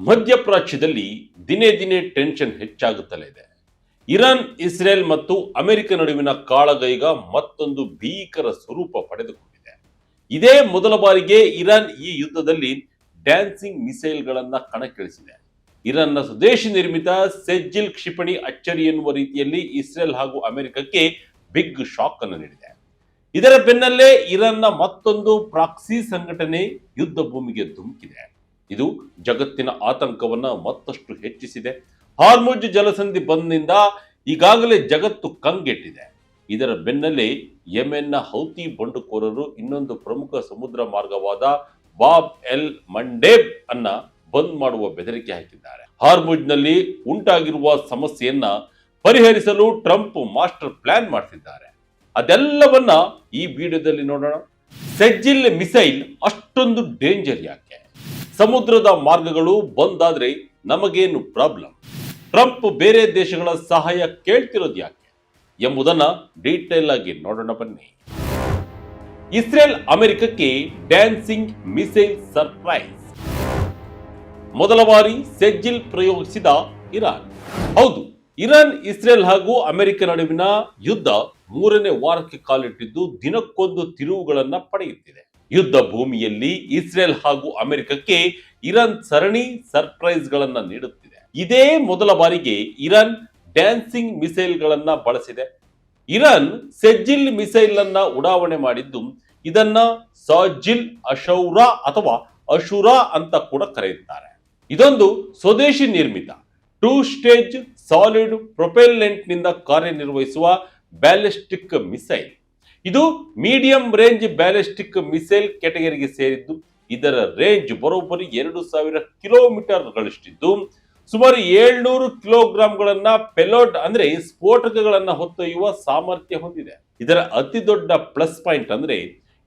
ಮಧ್ಯಪ್ರಾಚ್ಯದಲ್ಲಿ ದಿನೇ ದಿನೇ ಟೆನ್ಷನ್ ಹೆಚ್ಚಾಗುತ್ತಲೇ ಇದೆ. ಇರಾನ್, ಇಸ್ರೇಲ್ ಮತ್ತು ಅಮೆರಿಕ ನಡುವಿನ ಕಾಳಗೈಗ ಮತ್ತೊಂದು ಭೀಕರ ಸ್ವರೂಪ ಪಡೆದುಕೊಂಡಿದೆ. ಇದೇ ಮೊದಲ ಬಾರಿಗೆ ಇರಾನ್ ಈ ಯುದ್ಧದಲ್ಲಿ ಡ್ಯಾನ್ಸಿಂಗ್ ಮಿಸೈಲ್ಗಳನ್ನ ಕಣಕ್ಕಿಳಿಸಿದೆ. ಇರಾನ್ನ ಸ್ವದೇಶಿ ನಿರ್ಮಿತ ಸೆಜ್ಜಿಲ್ ಕ್ಷಿಪಣಿ ಅಚ್ಚರಿ ಎನ್ನುವ ರೀತಿಯಲ್ಲಿ ಇಸ್ರೇಲ್ ಹಾಗೂ ಅಮೆರಿಕಕ್ಕೆ ಬಿಗ್ ಶಾಕ್ ಅನ್ನು ನೀಡಿದೆ. ಇದರ ಬೆನ್ನಲ್ಲೇ ಇರಾನ್ನ ಮತ್ತೊಂದು ಪ್ರಾಕ್ಸಿ ಸಂಘಟನೆ ಯುದ್ಧ ಭೂಮಿಗೆ ಧುಮುಕಿದೆ. ಇದು ಜಗತ್ತಿನ ಆತಂಕವನ್ನ ಮತ್ತಷ್ಟು ಹೆಚ್ಚಿಸಿದೆ. ಹಾರ್ಮುಜ್ ಜಲಸಂಧಿ ಬಂದ್ನಿಂದ ಈಗಾಗಲೇ ಜಗತ್ತು ಕಂಗೆಟ್ಟಿದೆ. ಇದರ ಬೆನ್ನಲ್ಲೇ ಯೆಮೆನ್ನ ಹೌತಿ ಬಂಡುಕೋರರು ಇನ್ನೊಂದು ಪ್ರಮುಖ ಸಮುದ್ರ ಮಾರ್ಗವಾದ ಬಾಬ್ ಎಲ್ ಮಂಡೇಬ್ ಅನ್ನ ಬಂದ್ ಮಾಡುವ ಬೆದರಿಕೆ ಹಾಕಿದ್ದಾರೆ. ಹಾರ್ಮುಜ್ನಲ್ಲಿ ಉಂಟಾಗಿರುವ ಸಮಸ್ಯೆಯನ್ನ ಪರಿಹರಿಸಲು ಟ್ರಂಪ್ ಮಾಸ್ಟರ್ ಪ್ಲಾನ್ ಮಾಡ್ತಿದ್ದಾರೆ. ಅದೆಲ್ಲವನ್ನ ಈ ವಿಡಿಯೋದಲ್ಲಿ ನೋಡೋಣ. ಸೆಜ್ಜಿಲ್ ಮಿಸೈಲ್ ಅಷ್ಟೊಂದು ಡೇಂಜರ್ ಯಾಕೆ? ಸಮುದ್ರದ ಮಾರ್ಗಗಳು ಬಂದ್ ಆದ್ರೆ ನಮಗೇನು ಪ್ರಾಬ್ಲಮ್? ಟ್ರಂಪ್ ಬೇರೆ ದೇಶಗಳ ಸಹಾಯ ಕೇಳ್ತಿರೋದು ಯಾಕೆ ಎಂಬುದನ್ನ ಡೀಟೇಲ್ ಆಗಿ ನೋಡೋಣ ಬನ್ನಿ. ಇಸ್ರೇಲ್ ಅಮೆರಿಕಕ್ಕೆ ಡ್ಯಾನ್ಸಿಂಗ್ ಮಿಸೈಲ್ ಸರ್ಪ್ರೈಸ್. ಮೊದಲ ಬಾರಿ ಸೆಜ್ಜಿಲ್ ಪ್ರಯೋಗಿಸಿದ ಇರಾನ್. ಹೌದು, ಇರಾನ್, ಇಸ್ರೇಲ್ ಹಾಗೂ ಅಮೆರಿಕ ನಡುವಿನ ಯುದ್ಧ ಮೂರನೇ ವಾರಕ್ಕೆ ಕಾಲಿಟ್ಟಿದ್ದು ದಿನಕ್ಕೊಂದು ತಿರುವುಗಳನ್ನ ಪಡೆಯುತ್ತಿದೆ. ಯುದ್ಧ ಭೂಮಿಯಲ್ಲಿ ಇಸ್ರೇಲ್ ಹಾಗೂ ಅಮೆರಿಕಕ್ಕೆ ಇರಾನ್ ಸರಣಿ ಸರ್ಪ್ರೈಸ್ ಗಳನ್ನ ನೀಡುತ್ತಿದೆ. ಇದೇ ಮೊದಲ ಬಾರಿಗೆ ಇರಾನ್ ಡ್ಯಾನ್ಸಿಂಗ್ ಮಿಸೈಲ್ ಗಳನ್ನ ಬಳಸಿದೆ. ಇರಾನ್ ಸೆಜ್ಜಿಲ್ ಮಿಸೈಲ್ ಅನ್ನ ಉಡಾವಣೆ ಮಾಡಿದ್ದು ಇದನ್ನ ಸಾಜಿಲ್ ಅಶೌರಾ ಅಥವಾ ಅಶುರಾ ಅಂತ ಕೂಡ ಕರೆಯುತ್ತಾರೆ. ಇದೊಂದು ಸ್ವದೇಶಿ ನಿರ್ಮಿತ 2 ಸ್ಟೇಜ್ ಸಾಲಿಡ್ ಪ್ರೊಪೆಲ್ಲೆಂಟ್ ನಿಂದ ಕಾರ್ಯನಿರ್ವಹಿಸುವ ಬ್ಯಾಲಿಸ್ಟಿಕ್ ಮಿಸೈಲ್. ಇದು ಮೀಡಿಯಂ ರೇಂಜ್ ಬ್ಯಾಲಿಸ್ಟಿಕ್ ಮಿಸೈಲ್ ಕ್ಯಾಟಗರಿಗೆ ಸೇರಿದ್ದು ಇದರ ರೇಂಜ್ ಬರೋಬ್ಬರಿ 2000 ಕಿಲೋಮೀಟರ್ಗಳಷ್ಟಿದ್ದು ಸುಮಾರು 700 ಕಿಲೋಗ್ರಾಂಗಳನ್ನ ಪೆಲೋಡ್ ಅಂದ್ರೆ ಸ್ಫೋಟಕಗಳನ್ನ ಹೊತ್ತೊಯ್ಯುವ ಸಾಮರ್ಥ್ಯ ಹೊಂದಿದೆ. ಇದರ ಅತಿ ದೊಡ್ಡ ಪ್ಲಸ್ ಪಾಯಿಂಟ್ ಅಂದ್ರೆ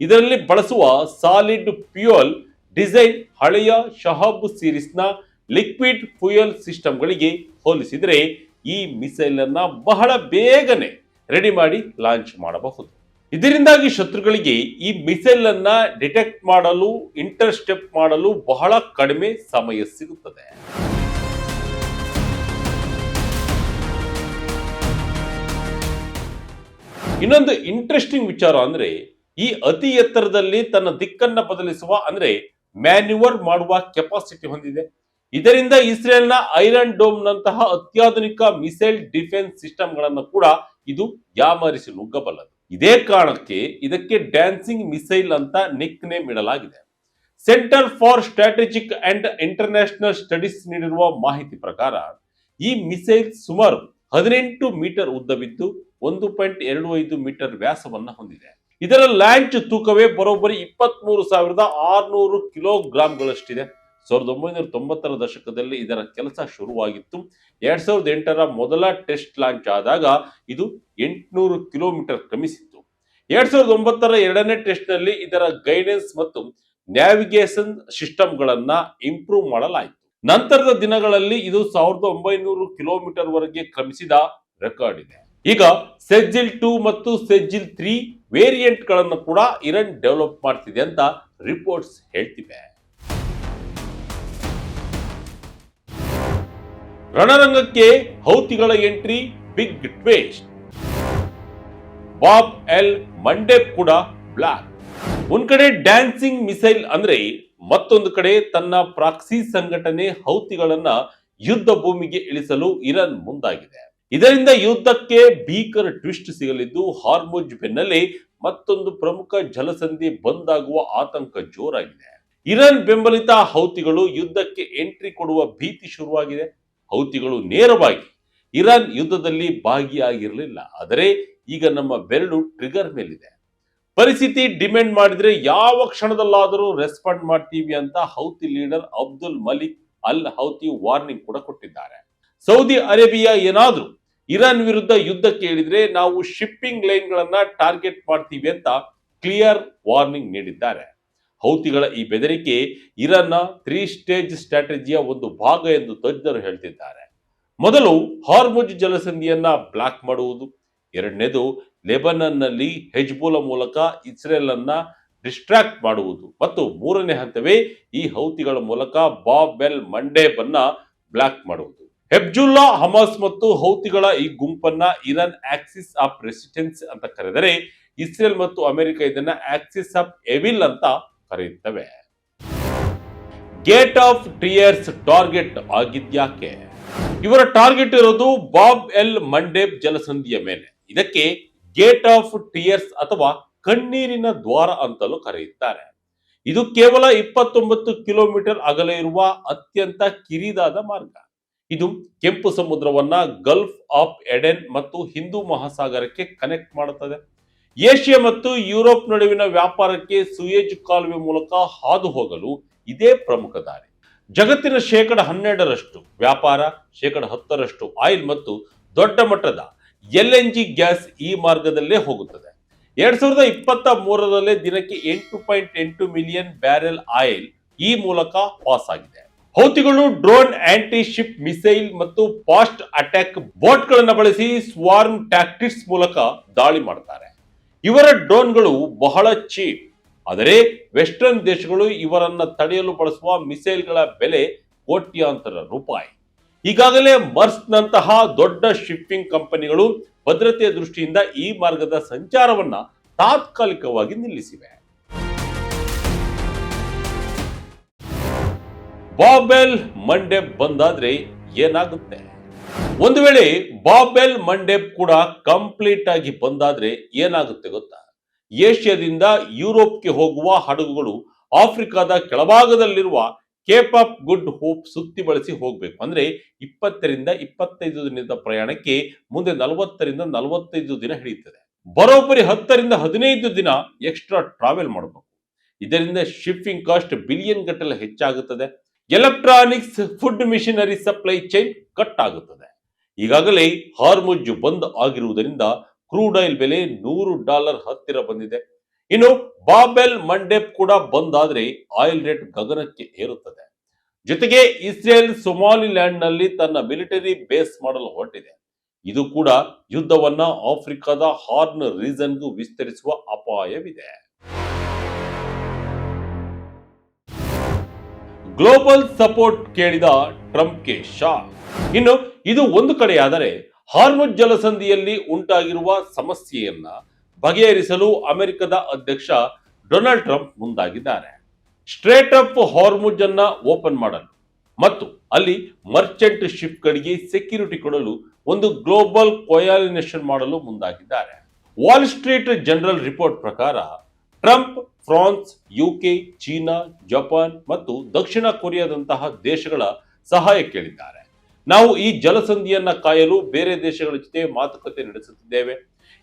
ಇದರಲ್ಲಿ ಬಳಸುವ ಸಾಲಿಡ್ ಫ್ಯೂಯಲ್ ಡಿಸೈನ್ ಹಳೆಯ ಶಹಾಬ್ ಸೀರೀಸ್ನ ಲಿಕ್ವಿಡ್ ಫ್ಯೂಯಲ್ ಸಿಸ್ಟಮ್ಗಳಿಗೆ ಹೋಲಿಸಿದರೆ ಈ ಮಿಸೈಲ್ ಅನ್ನ ಬಹಳ ಬೇಗನೆ ರೆಡಿ ಮಾಡಿ ಲಾಂಚ್ ಮಾಡಬಹುದು. ಇದರಿಂದಾಗಿ ಶತ್ರುಗಳಿಗೆ ಈ ಮಿಸೈಲ್ ಅನ್ನ ಡಿಟೆಕ್ಟ್ ಮಾಡಲು, ಇಂಟರ್ಸೆಪ್ಟ್ ಮಾಡಲು ಬಹಳ ಕಡಿಮೆ ಸಮಯ ಸಿಗುತ್ತದೆ. ಇನ್ನೊಂದು ಇಂಟ್ರೆಸ್ಟಿಂಗ್ ವಿಚಾರ ಅಂದ್ರೆ ಈ ಅತಿ ಎತ್ತರದಲ್ಲಿ ತನ್ನ ದಿಕ್ಕನ್ನ ಬದಲಿಸುವ ಅಂದ್ರೆ ಮ್ಯಾನ್ಯೂವರ್ ಮಾಡುವ ಕೆಪಾಸಿಟಿ ಹೊಂದಿದೆ. ಇದರಿಂದ ಇಸ್ರೇಲ್ನ ಐರನ್ ಡೋಮ್ ನಂತಹ ಅತ್ಯಾಧುನಿಕ ಮಿಸೈಲ್ ಡಿಫೆನ್ಸ್ ಸಿಸ್ಟಮ್ ಗಳನ್ನು ಕೂಡ ಇದು ಯಾಮಾರಿಸಿ ನುಗ್ಗಬಲ್ಲದು. ಇದೇ ಕಾರಣಕ್ಕೆ ಇದಕ್ಕೆ ಡ್ಯಾನ್ಸಿಂಗ್ ಮಿಸೈಲ್ ಅಂತ ನಿಕ್ ನೇಮ್ ಇಡಲಾಗಿದೆ. Centre for strategic and international studies ನೀಡಿರುವ ಮಾಹಿತಿ ಪ್ರಕಾರ ಈ ಮಿಸೈಲ್ ಸುಮಾರು 18 ಮೀಟರ್ ಉದ್ದವಿದ್ದು 1.25 ಮೀಟರ್ ವ್ಯಾಸವನ್ನ ಹೊಂದಿದೆ. ಇದರ ಲಾಂಚ್ ತೂಕವೇ ಬರೋಬ್ಬರಿ 23,600 ಕಿಲೋಗ್ರಾಂಗಳಷ್ಟಿದೆ. 1990ರ ದಶಕದಲ್ಲಿ ಇದರ ಕೆಲಸ ಶುರುವಾಗಿತ್ತು. 2008ರ ಮೊದಲ ಟೆಸ್ಟ್ ಲಾಂಚ್ ಆದಾಗ ಇದು 800 ಕಿಲೋಮೀಟರ್ ಕ್ರಮಿಸಿತ್ತು. 2009ರ ಎರಡನೇ ಟೆಸ್ಟ್ ನಲ್ಲಿ ಇದರ ಗೈಡೆನ್ಸ್ ಮತ್ತು ನ್ಯಾವಿಗೇಷನ್ ಸಿಸ್ಟಮ್ಗಳನ್ನ ಇಂಪ್ರೂವ್ ಮಾಡಲಾಯಿತು. ನಂತರದ ದಿನಗಳಲ್ಲಿ ಇದು 1900 ಕಿಲೋಮೀಟರ್ ವರೆಗೆ ಕ್ರಮಿಸಿದ ರೆಕಾರ್ಡ್ ಇದೆ. ಈಗ ಸೆಜ್ಜಿಲ್ 2 ಮತ್ತು ಸೆಜ್ಜಿಲ್ 3 ವೇರಿಯಂಟ್ ಗಳನ್ನು ಕೂಡ ಇರಾನ್ ಡೆವಲಪ್ ಮಾಡ್ತಿದೆ ಅಂತ ರಿಪೋರ್ಟ್ಸ್ ಹೇಳ್ತಿವೆ. ರಣರಂಗಕ್ಕೆ ಹೌತಿಗಳ entry, big twist. Bab el Mandeb ಕೂಡ ಬ್ಲಾಕ್. ಒಂದ್ ಕಡೆ ಡ್ಯಾನ್ಸಿಂಗ್ ಮಿಸೈಲ್ ಅಂದ್ರೆ ಮತ್ತೊಂದು ಕಡೆ ತನ್ನ ಪ್ರಾಕ್ಸಿ ಸಂಘಟನೆ ಹೌತಿಗಳನ್ನ ಯುದ್ಧ ಭೂಮಿಗೆ ಇಳಿಸಲು ಇರಾನ್ ಮುಂದಾಗಿದೆ. ಇದರಿಂದ ಯುದ್ಧಕ್ಕೆ ಭೀಕರ ಟ್ವಿಸ್ಟ್ ಸಿಗಲಿದ್ದು ಹಾರ್ಮುಜ್ ಬೆನ್ನಲ್ಲೇ ಮತ್ತೊಂದು ಪ್ರಮುಖ ಜಲಸಂಧಿ ಬಂದಾಗುವ ಆತಂಕ ಜೋರಾಗಿದೆ. ಇರಾನ್ ಬೆಂಬಲಿತ ಹೌತಿಗಳು ಯುದ್ಧಕ್ಕೆ ಎಂಟ್ರಿ ಕೊಡುವ ಭೀತಿ ಶುರುವಾಗಿದೆ. ಹೌತಿಗಳು ನೇರವಾಗಿ ಇರಾನ್ ಯುದ್ಧದಲ್ಲಿ ಭಾಗಿಯಾಗಿರಲಿಲ್ಲ, ಆದರೆ ಈಗ ನಮ್ಮ ಬೆರಳು ಟ್ರಿಗರ್ ಮೇಲಿದೆ. ಪರಿಸ್ಥಿತಿ ಡಿಮ್ಯಾಂಡ್ ಮಾಡಿದ್ರೆ ಯಾವ ಕ್ಷಣದಲ್ಲಾದರೂ ರೆಸ್ಪಾಂಡ್ ಮಾಡ್ತೀವಿ ಅಂತ ಹೌತಿ ಲೀಡರ್ ಅಬ್ದುಲ್ ಮಲಿಕ್ ಅಲ್ ಹೌತಿ ವಾರ್ನಿಂಗ್ ಕೂಡ ಕೊಟ್ಟಿದ್ದಾರೆ. ಸೌದಿ ಅರೇಬಿಯಾ ಏನಾದ್ರೂ ಇರಾನ್ ವಿರುದ್ಧ ಯುದ್ಧಕ್ಕೆ ಹೇಳಿದ್ರೆ ನಾವು ಶಿಪ್ಪಿಂಗ್ ಲೈನ್ ಗಳನ್ನ ಟಾರ್ಗೆಟ್ ಮಾಡ್ತೀವಿ ಅಂತ ಕ್ಲಿಯರ್ ವಾರ್ನಿಂಗ್ ನೀಡಿದ್ದಾರೆ. ಹೌತಿಗಳ ಈ ಬೆದರಿಕೆ ಇರಾನ್ನ 3 ಸ್ಟೇಜ್ ಸ್ಟ್ರಾಟಜಿಯ ಒಂದು ಭಾಗ ಎಂದು ತಜ್ಞರು ಹೇಳ್ತಿದ್ದಾರೆ. ಮೊದಲು ಹಾರ್ಮುಜ್ ಜಲಸಂಧಿಯನ್ನ ಬ್ಲಾಕ್ ಮಾಡುವುದು, ಎರಡನೇದು ಲೆಬನನ್ ನಲ್ಲಿ ಹೆಜ್ಬುಲ್ಲಾ ಮೂಲಕ ಇಸ್ರೇಲ್ ಅನ್ನ ಡಿಸ್ಟ್ರಾಕ್ಟ್ ಮಾಡುವುದು ಮತ್ತು ಮೂರನೇ ಹಂತವೇ ಈ ಹೌತಿಗಳ ಮೂಲಕ ಬಾಬ್ ಎಲ್ ಮಂಡೇಬ್ ಅನ್ನ ಬ್ಲಾಕ್ ಮಾಡುವುದು. ಹೆಬ್ಜುಲ್ಲಾ, ಹಮಾಸ್ ಮತ್ತು ಹೌತಿಗಳ ಈ ಗುಂಪನ್ನ ಇರಾನ್ ಆಕ್ಸಿಸ್ ಆಫ್ ರೆಸಿಸ್ಟೆನ್ಸ್ ಅಂತ ಕರೆದರೆ, ಇಸ್ರೇಲ್ ಮತ್ತು ಅಮೆರಿಕ ಇದನ್ನ ಆಕ್ಸಿಸ್ ಆಫ್ ಎವಿಲ್ ಅಂತ ಕರೆಯುತ್ತವೆ. ಗೇಟ್ ಆಫ್ ಟಿಯರ್ಸ್ ಟಾರ್ಗೆಟ್ ಆಗಿದ್ಯಾಕೆ? ಇವರ ಟಾರ್ಗೆಟ್ ಇರೋದು ಬಾಬ್ ಎಲ್ ಮಂಡೇಬ್ ಜಲಸಂಧಿಯ ಮೇಲೆ. ಇದಕ್ಕೆ ಗೇಟ್ ಆಫ್ ಟಿಯರ್ಸ್ ಅಥವಾ ಕಣ್ಣೀರಿನ ದ್ವಾರ ಅಂತಲೂ ಕರೆಯುತ್ತಾರೆ. ಇದು ಕೇವಲ 29 ಕಿಲೋಮೀಟರ್ ಅಗಲ ಇರುವ ಅತ್ಯಂತ ಕಿರಿದಾದ ಮಾರ್ಗ. ಇದು ಕೆಂಪು ಸಮುದ್ರವನ್ನ ಗಲ್ಫ್ ಆಫ್ ಎಡೆನ್ ಮತ್ತು ಹಿಂದೂ ಮಹಾಸಾಗರಕ್ಕೆ ಕನೆಕ್ಟ್ ಮಾಡುತ್ತದೆ. ಏಷ್ಯಾ ಮತ್ತು ಯುರೋಪ್ ನಡುವಿನ ವ್ಯಾಪಾರಕ್ಕೆ ಸುಯೇಜ್ ಕಾಲುವೆ ಮೂಲಕ ಹಾದು ಹೋಗಲು ಇದೇ ಪ್ರಮುಖ ದಾರಿ. ಜಗತ್ತಿನ 12% ವ್ಯಾಪಾರ, 10% ಆಯಿಲ್ ಮತ್ತು ದೊಡ್ಡ ಮಟ್ಟದ LNG ಗ್ಯಾಸ್ ಈ ಮಾರ್ಗದಲ್ಲೇ ಹೋಗುತ್ತದೆ. 2023 ದಿನಕ್ಕೆ 8.8 ಮಿಲಿಯನ್ ಬ್ಯಾರೆಲ್ ಆಯಿಲ್ ಈ ಮೂಲಕ ಪಾಸ್ ಆಗಿದೆ. ಹೌತಿಗಳು ಡ್ರೋನ್, ಆಂಟಿ ಶಿಪ್ ಮಿಸೈಲ್ ಮತ್ತು ಫಾಸ್ಟ್ ಅಟ್ಯಾಕ್ ಬೋಟ್ ಗಳನ್ನು ಬಳಸಿ ಸ್ವಾರ್ಮ್ ಟ್ಯಾಕ್ಟಿಕ್ಸ್ ಮೂಲಕ ದಾಳಿ ಮಾಡ್ತಾರೆ. ಇವರ ಡ್ರೋನ್ಗಳು ಬಹಳ ಚೀಪ್, ಆದರೆ ವೆಸ್ಟರ್ನ್ ದೇಶಗಳು ಇವರನ್ನ ತಡೆಯಲು ಬಳಸುವ ಮಿಸೈಲ್ಗಳ ಬೆಲೆ ಕೋಟ್ಯಾಂತರ ರೂಪಾಯಿ. ಈಗಾಗಲೇ ಮರ್ಸ್ಕ್ ನಂತಹ ದೊಡ್ಡ ಶಿಪ್ಪಿಂಗ್ ಕಂಪನಿಗಳು ಭದ್ರತೆಯ ದೃಷ್ಟಿಯಿಂದ ಈ ಮಾರ್ಗದ ಸಂಚಾರವನ್ನ ತಾತ್ಕಾಲಿಕವಾಗಿ ನಿಲ್ಲಿಸಿವೆ. ಬಾಬ್ ಎಲ್ ಮಂಡೇಬ್ ಬಂದಾದ್ರೆ ಏನಾಗುತ್ತೆ? ಒಂದು ವೇಳೆ ಬಾಬ್ ಎಲ್ ಮಂಡೇಬ್ ಕೂಡ ಕಂಪ್ಲೀಟ್ ಆಗಿ ಬಂದಾದ್ರೆ ಏನಾಗುತ್ತೆ ಗೊತ್ತಾ? ಏಷ್ಯಾದಿಂದ ಯುರೋಪ್ಗೆ ಹೋಗುವ ಹಡಗುಗಳು ಆಫ್ರಿಕಾದ ಕೆಳಭಾಗದಲ್ಲಿರುವ ಕೇಪ್ ಆಫ್ ಗುಡ್ ಹೋಪ್ ಸುತ್ತಿ ಬಳಸಿ ಹೋಗಬೇಕು. ಅಂದ್ರೆ 20 ರಿಂದ 25 ದಿನದ ಪ್ರಯಾಣಕ್ಕೆ ಮುಂದೆ 40 ರಿಂದ 45 ದಿನ ಹಿಡಿಯುತ್ತದೆ. ಬರೋಬ್ಬರಿ 10 ರಿಂದ 15 ದಿನ ಎಕ್ಸ್ಟ್ರಾ ಟ್ರಾವೆಲ್ ಮಾಡಬೇಕು. ಇದರಿಂದ ಶಿಪ್ಪಿಂಗ್ ಕಾಸ್ಟ್ ಬಿಲಿಯನ್ ಗಟ್ಟಲೆ ಹೆಚ್ಚಾಗುತ್ತದೆ. Electronics, food, machinery supply chain cut ಆಗುತ್ತದೆ. ಈಗಾಗಲೇ ಹಾರ್ಮುಜ್ ಬಂದ್ ಆಗಿರುವುದರಿಂದ ಕ್ರೂಡ್ ಆಯಿಲ್ ಬೆಲೆ $100 ಹತ್ತಿರ ಬಂದಿದೆ. ಇನ್ನು ಬಾಬ್ ಎಲ್ ಮಂಡೇಬ್ ಕೂಡ ಬಂದಾದ್ರೆ ಆಯಿಲ್ ರೇಟ್ ಗಗನಕ್ಕೆ ಏರುತ್ತದೆ. ಜೊತೆಗೆ ಇಸ್ರೇಲ್ ಸೊಮಾಲಿಲ್ಯಾಂಡ್ ನಲ್ಲಿ ತನ್ನ ಮಿಲಿಟರಿ ಬೇಸ್ ಮಾಡಲು ಹೊರಟಿದೆ. ಇದು ಕೂಡ ಯುದ್ಧವನ್ನ ಆಫ್ರಿಕಾದ ಹಾರ್ನ್ ರೀಜನ್ಗೂ ವಿಸ್ತರಿಸುವ ಅಪಾಯವಿದೆ. ಗ್ಲೋಬಲ್ ಸಪೋರ್ಟ್ ಕೇಳಿದ ಟ್ರಂಪ್ಗೆ ಶಾಕ್. ಇನ್ನು ಇದು ಒಂದು ಕಡೆಯಾದರೆ, ಹಾರ್ಮುಜ್ ಜಲಸಂಧಿಯಲ್ಲಿ ಉಂಟಾಗಿರುವ ಸಮಸ್ಯೆಯನ್ನ ಬಗೆಹರಿಸಲು ಅಮೆರಿಕದ ಅಧ್ಯಕ್ಷ ಡೊನಾಲ್ಡ್ ಟ್ರಂಪ್ ಮುಂದಾಗಿದ್ದಾರೆ. ಸ್ಟ್ರೇಟ್ ಆಫ್ ಹಾರ್ಮುಜ್ ಅನ್ನ ಓಪನ್ ಮಾಡಲು ಮತ್ತು ಅಲ್ಲಿ ಮರ್ಚೆಂಟ್ ಶಿಪ್ಗಳಿಗೆ ಸೆಕ್ಯೂರಿಟಿ ಕೊಡಲು ಒಂದು ಗ್ಲೋಬಲ್ ಕೊಯಾಲಿನೇಷನ್ ಮಾಡಲು ಮುಂದಾಗಿದ್ದಾರೆ. ವಾಲ್ ಸ್ಟ್ರೀಟ್ ಜನರಲ್ ರಿಪೋರ್ಟ್ ಪ್ರಕಾರ Trump France, UK, China, Japan ಮತ್ತು ದಕ್ಷಿಣ ಕೊರಿಯಾದಂತಹ ದೇಶಗಳ ಸಹಾಯ ಕೇಳಿದ್ದಾರೆ. ನಾವು ಈ ಜಲಸಂಧಿಯನ್ನ ಕಾಯಲು ಬೇರೆ ದೇಶಗಳ ಜೊತೆ ಮಾತುಕತೆ ನಡೆಸುತ್ತಿದ್ದೇವೆ.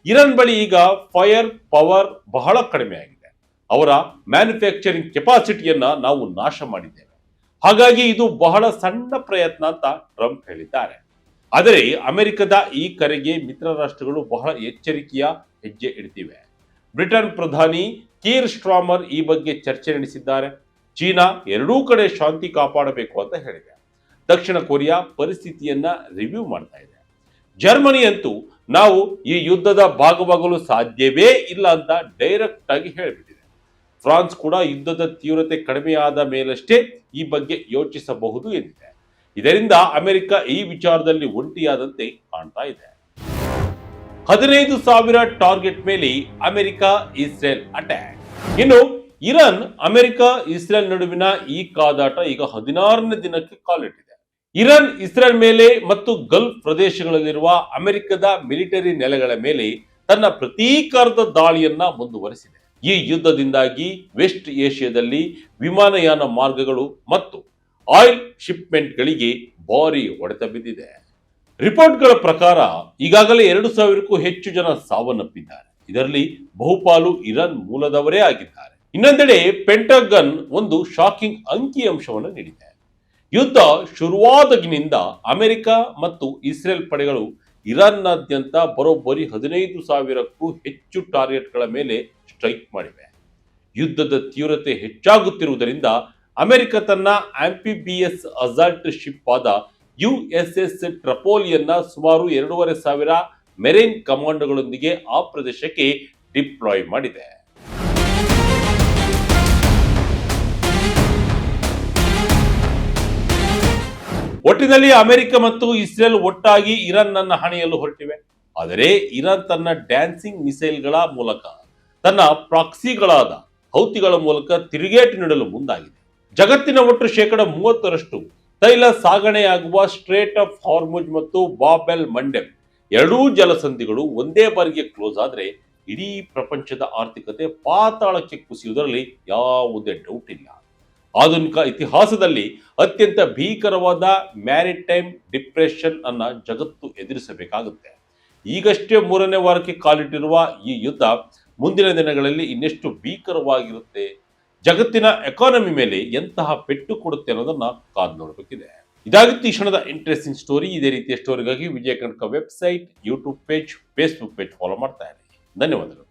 ಇರಾನ್ ಬಳಿ ಈಗ ಫೈರ್ ಪವರ್ ಬಹಳ ಕಡಿಮೆ ಆಗಿದೆ. ಅವರ ಮ್ಯಾನುಫ್ಯಾಕ್ಚರಿಂಗ್ ಕೆಪಾಸಿಟಿಯನ್ನ ನಾವು ನಾಶ ಮಾಡಿದ್ದೇವೆ. ಹಾಗಾಗಿ ಇದು ಬಹಳ ಸಣ್ಣ ಪ್ರಯತ್ನ ಅಂತ ಟ್ರಂಪ್ ಹೇಳಿದ್ದಾರೆ. ಆದರೆ ಅಮೆರಿಕದ ಈ ಕರೆಗೆ ಮಿತ್ರ ರಾಷ್ಟ್ರಗಳು ಬಹಳ ಎಚ್ಚರಿಕೆಯ ಹೆಜ್ಜೆ ಇಡ್ತಿವೆ. ಬ್ರಿಟನ್ ಪ್ರಧಾನಿ ಕೀರ್ ಸ್ಟ್ರಾಮರ್ ಈ ಬಗ್ಗೆ ಚರ್ಚೆ ನಡೆಸಿದ್ದಾರೆ. ಚೀನಾ ಎರಡೂ ಕಡೆ ಶಾಂತಿ ಕಾಪಾಡಬೇಕು ಅಂತ ಹೇಳಿದೆ. ದಕ್ಷಿಣ ಕೊರಿಯಾ ಪರಿಸ್ಥಿತಿಯನ್ನ ರಿವ್ಯೂ ಮಾಡ್ತಾ ಇದೆ. ಜರ್ಮನಿ ಅಂತೂ ನಾವು ಈ ಯುದ್ಧದ ಭಾಗವಾಗಲು ಸಾಧ್ಯವೇ ಇಲ್ಲ ಅಂತ ಡೈರೆಕ್ಟ್ ಆಗಿ ಹೇಳಿಬಿಟ್ಟಿದೆ. ಫ್ರಾನ್ಸ್ ಕೂಡ ಯುದ್ಧದ ತೀವ್ರತೆ ಕಡಿಮೆಯಾದ ಮೇಲಷ್ಟೇ ಈ ಬಗ್ಗೆ ಯೋಚಿಸಬಹುದು ಎಂದಿದೆ. ಇದರಿಂದ ಅಮೆರಿಕ ಈ ವಿಚಾರದಲ್ಲಿ ಒಂಟಿಯಾದಂತೆ ಕಾಣ್ತಾ ಇದೆ. 15,000 ಟಾರ್ಗೆಟ್ ಮೇಲೆ ಅಮೆರಿಕ ಇಸ್ರೇಲ್ ಅಟ್ಯಾಕ್. ಇನ್ನು ಇರಾನ್, ಅಮೆರಿಕ, ಇಸ್ರೇಲ್ ನಡುವಿನ ಈ ಕಾದಾಟ ಈಗ 16ನೇ ದಿನಕ್ಕೆ ಕಾಲಿಟ್ಟಿದೆ. ಇರಾನ್ ಇಸ್ರೇಲ್ ಮೇಲೆ ಮತ್ತು ಗಲ್ಫ್ ಪ್ರದೇಶಗಳಲ್ಲಿರುವ ಅಮೆರಿಕದ ಮಿಲಿಟರಿ ನೆಲೆಗಳ ಮೇಲೆ ತನ್ನ ಪ್ರತೀಕಾರದ ದಾಳಿಯನ್ನ ಮುಂದುವರೆಸಿದೆ. ಈ ಯುದ್ಧದಿಂದಾಗಿ ವೆಸ್ಟ್ ಏಷ್ಯಾದಲ್ಲಿ ವಿಮಾನಯಾನ ಮಾರ್ಗಗಳು ಮತ್ತು ಆಯಿಲ್ ಶಿಪ್ಮೆಂಟ್ಗಳಿಗೆ ಭಾರಿ ಹೊಡೆತ ಬಿದ್ದಿದೆ. ರಿಪೋರ್ಟ್ಗಳ ಪ್ರಕಾರ ಈಗಾಗಲೇ 2,000ಕ್ಕೂ ಹೆಚ್ಚು ಜನ ಸಾವನ್ನಪ್ಪಿದ್ದಾರೆ. ಇದರಲ್ಲಿ ಬಹುಪಾಲು ಇರಾನ್ ಮೂಲದವರೇ ಆಗಿದ್ದಾರೆ. ಇನ್ನೊಂದೆಡೆ ಪೆಂಟಗನ್ ಒಂದು ಶಾಕಿಂಗ್ ಅಂಕಿಅಂಶವನ್ನು ನೀಡಿದೆ. ಯುದ್ಧ ಶುರುವಾದಾಗಿನಿಂದ ಅಮೆರಿಕ ಮತ್ತು ಇಸ್ರೇಲ್ ಪಡೆಗಳು ಇರಾನ್ನಾದ್ಯಂತ ಬರೋಬ್ಬರಿ 15,000ಕ್ಕೂ ಹೆಚ್ಚು ಟಾರ್ಗೆಟ್ಗಳ ಮೇಲೆ ಸ್ಟ್ರೈಕ್ ಮಾಡಿವೆ. ಯುದ್ಧದ ತೀವ್ರತೆ ಹೆಚ್ಚಾಗುತ್ತಿರುವುದರಿಂದ ಅಮೆರಿಕ ತನ್ನ ಆಂಫಿಬಿಯಸ್ ಅಸಾಲ್ಟ್ ಶಿಪ್ ಆದ USS ಟ್ರಪೋಲಿಯನ್ನ ಸುಮಾರು 2,500 ಮೆರೈನ್ ಕಮಾಂಡೋಗಳೊಂದಿಗೆ ಆ ಪ್ರದೇಶಕ್ಕೆ ಡಿಪ್ಲಾಯ್ ಮಾಡಿದೆ. ಒಟ್ಟಿನಲ್ಲಿ ಅಮೆರಿಕ ಮತ್ತು ಇಸ್ರೇಲ್ ಒಟ್ಟಾಗಿ ಇರಾನ್ ಅನ್ನು ಹಣಿಯಲು ಹೊರಟಿವೆ. ಆದರೆ ಇರಾನ್ ತನ್ನ ಡ್ಯಾನ್ಸಿಂಗ್ ಮಿಸೈಲ್ಗಳ ಮೂಲಕ ತನ್ನ ಪ್ರಾಕ್ಸಿಗಳಾದ ಹೌತಿಗಳ ಮೂಲಕ ತಿರುಗೇಟು ನೀಡಲು ಮುಂದಾಗಿದೆ. ಜಗತ್ತಿನ ಒಟ್ಟು 30% ತೈಲ ಸಾಗಣೆಯಾಗುವ ಸ್ಟ್ರೇಟ್ ಆಫ್ ಹಾರ್ಮುಜ್ ಮತ್ತು ಬಾಬ್ ಎಲ್ ಮಂಡೆಬ್ ಎರಡೂ ಜಲಸಂಧಿಗಳು ಒಂದೇ ಬಾರಿಗೆ ಕ್ಲೋಸ್ ಆದರೆ ಇಡೀ ಪ್ರಪಂಚದ ಆರ್ಥಿಕತೆ ಪಾತಾಳಕ್ಕೆ ಕುಸಿಯುವುದರಲ್ಲಿ ಯಾವುದೇ ಡೌಟ್ ಇಲ್ಲ. ಆಧುನಿಕ ಇತಿಹಾಸದಲ್ಲಿ ಅತ್ಯಂತ ಭೀಕರವಾದ ಮ್ಯಾರಿಟೈಮ್ ಡಿಪ್ರೆಷನ್ ಅನ್ನ ಜಗತ್ತು ಎದುರಿಸಬೇಕಾಗುತ್ತೆ. ಈಗಷ್ಟೇ 3ನೇ ವಾರಕ್ಕೆ ಕಾಲಿಟ್ಟಿರುವ ಈ ಯುದ್ಧ ಮುಂದಿನ ದಿನಗಳಲ್ಲಿ ಇನ್ನೆಷ್ಟು ಭೀಕರವಾಗಿರುತ್ತೆ, ಜಗತ್ತಿನ ಎಕಾನಮಿ ಮೇಲೆ ಎಂತಹ ಪೆಟ್ಟು ಕೊಡುತ್ತೆ ಅನ್ನೋದನ್ನ ಕಾದು ನೋಡಬೇಕಿದೆ. ಇದಾಗಿತ್ತು ಈ ಕ್ಷಣದ ಇಂಟ್ರೆಸ್ಟಿಂಗ್ ಸ್ಟೋರಿ. ಇದೇ ರೀತಿಯ ಸ್ಟೋರಿಗಾಗಿ Vijaya Karnataka website, YouTube page, Facebook page follow ಮಾಡ್ತಾ ಇರಿ. ಧನ್ಯವಾದಗಳು.